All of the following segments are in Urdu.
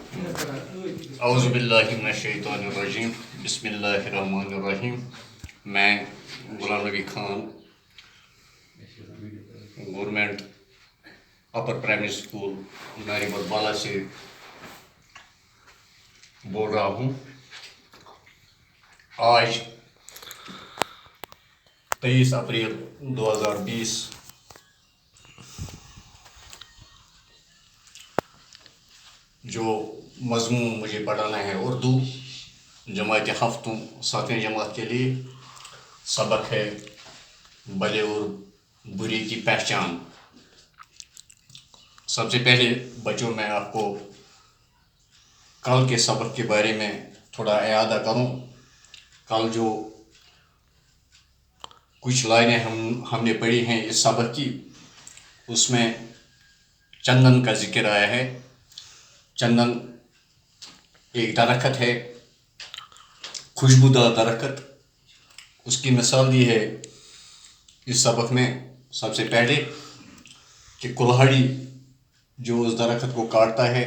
اعوذ باللہ من الشیطان الرجیم، بسم اللہ الرحمن الرحیم۔ میں غلام نبی خان گورنمنٹ اپر پرائمری اسکول ناریبل بالا سے بول رہا ہوں۔ آج 23 اپریل 2020 جو مضمون مجھے پڑھانا ہے اردو جماعت ہفتوں 7ویں جماعت کے لیے، سبق ہے بھلے اور بری کی پہچان۔ سب سے پہلے بچوں میں آپ کو کل کے سبق کے بارے میں تھوڑا اعادہ کروں۔ کل جو کچھ لائنیں ہم نے پڑھی ہیں اس سبق کی، اس میں چندن کا ذکر آیا ہے۔ چندن ایک درخت ہے، خوشبودار درخت۔ اس کی مثال دی ہے اس سبق میں سب سے پہلے کہ کلہاڑی جو اس درخت کو کاٹتا ہے،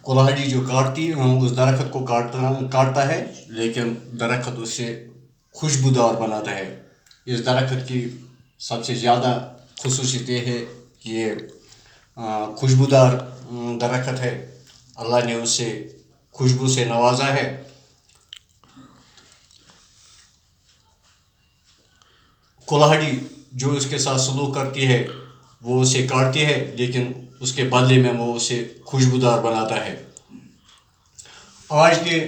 کلہاڑی جو اس درخت کو کاٹتا ہے، لیکن درخت اس سے خوشبودار بناتا ہے۔ اس درخت کی سب سے زیادہ خصوصیت یہ ہے کہ یہ خوشبودار درخت ہے۔ اللہ نے اسے خوشبو سے نوازا ہے۔ کلہاڑی جو اس کے ساتھ سلوک کرتی ہے، وہ اسے کاٹتی ہے، لیکن اس کے بدلے میں وہ اسے خوشبودار بناتا ہے۔ آج کے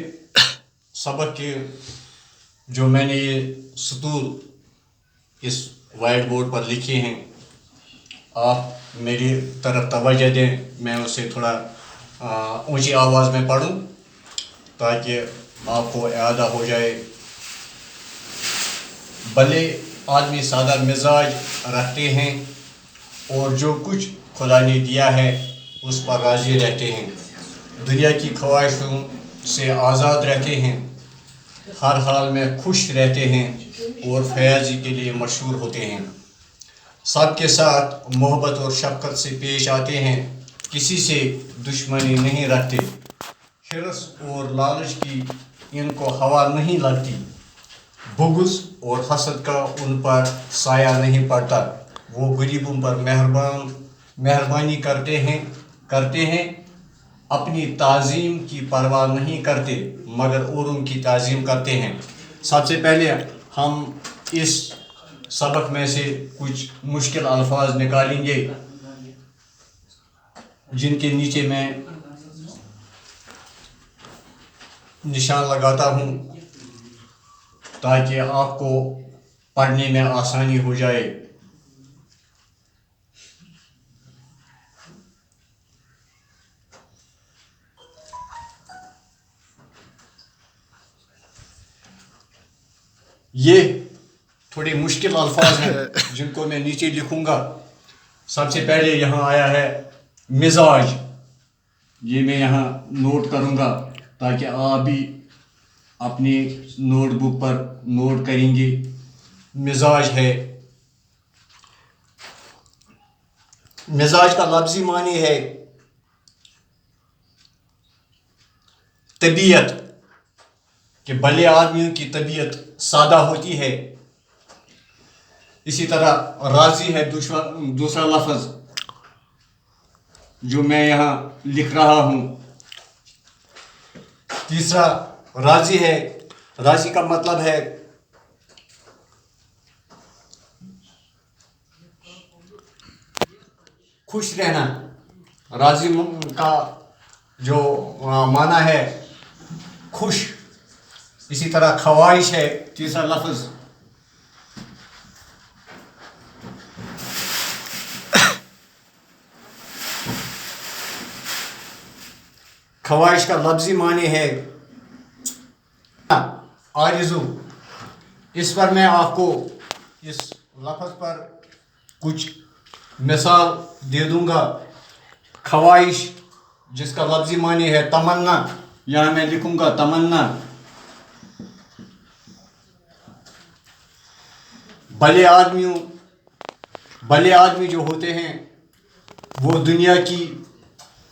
سبق کے جو میں نے یہ سطور اس وائٹ بورڈ پر لکھے ہیں، آپ میری طرف توجہ دیں۔ میں اسے تھوڑا اونچی آواز میں پڑھوں تاکہ آپ کو اعادہ ہو جائے۔ بھلے آدمی سادہ مزاج رکھتے ہیں اور جو کچھ خدا نے دیا ہے اس پر راضی رہتے ہیں، دنیا کی خواہشوں سے آزاد رہتے ہیں، ہر حال میں خوش رہتے ہیں اور فیاضی کے لیے مشہور ہوتے ہیں، سب کے ساتھ محبت اور شفقت سے پیش آتے ہیں، کسی سے دشمنی نہیں رکھتے، حرص اور لالچ کی ان کو ہوا نہیں لگتی، بغض اور حسد کا ان پر سایہ نہیں پڑتا، وہ غریبوں پر مہربانی کرتے ہیں، اپنی تعظیم کی پرواہ نہیں کرتے مگر اوروں کی تعظیم کرتے ہیں۔ سب سے پہلے ہم اس سبق میں سے کچھ مشکل الفاظ نکالیں گے جن کے نیچے میں نشان لگاتا ہوں تاکہ آپ کو پڑھنے میں آسانی ہو جائے۔ یہ تھوڑے مشکل الفاظ ہیں جن کو میں نیچے لکھوں گا۔ سب سے پہلے یہاں آیا ہے مزاج، یہ میں یہاں نوٹ کروں گا تاکہ آپ بھی اپنی نوٹ بک پر نوٹ کریں گے۔ مزاج ہے، مزاج کا لفظی معنی ہے طبیعت، کہ بھلے آدمیوں کی طبیعت سادہ ہوتی ہے۔ اسی طرح راضی ہے دوسرا لفظ جو میں یہاں لکھ رہا ہوں۔ تیسرا راضی ہے، راضی کا مطلب ہے خوش رہنا۔ راضی کا جو معنی ہے خوش۔ اسی طرح خواہش ہے تیسرا لفظ۔ خواہش کا لفظی معنی ہے آرزو۔ اس پر میں آپ کو اس لفظ پر کچھ مثال دے دوں گا۔ خواہش جس کا لفظی معنی ہے تمنا، یہاں میں لکھوں گا تمنا۔ بھلے آدمی جو ہوتے ہیں وہ دنیا کی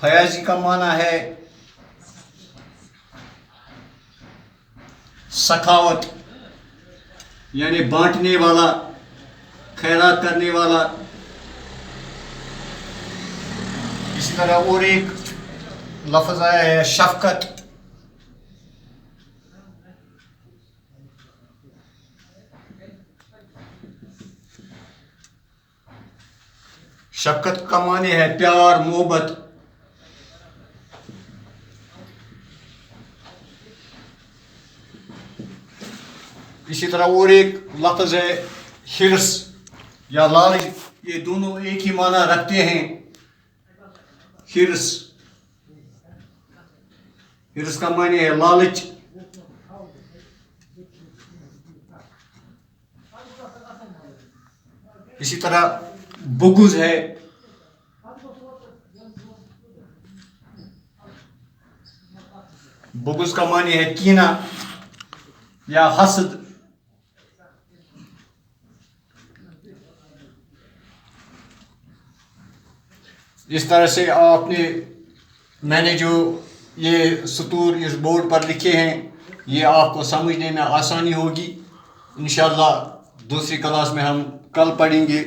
فیاضی کا معنی ہے سخاوت، یعنی بانٹنے والا، خیرات کرنے والا. اسی طرح اور ایک لفظ آیا ہے شفقت. شفقت کا معنی ہے پیار، محبت. اسی طرح اور ایک لفظ ہے حرص یا لالچ. یہ دونوں ایک ہی معنی رکھتے ہیں. حرص، حرص کا معنی ہے لالچ. اسی طرح بغض ہے. بغض کا معنی ہے کینہ یا حسد. اس طرح سے میں نے جو یہ سطور اس بورڈ پر لکھے ہیں یہ آپ کو سمجھنے میں آسانی ہوگی. انشاءاللہ دوسری کلاس میں ہم کل پڑھیں گے.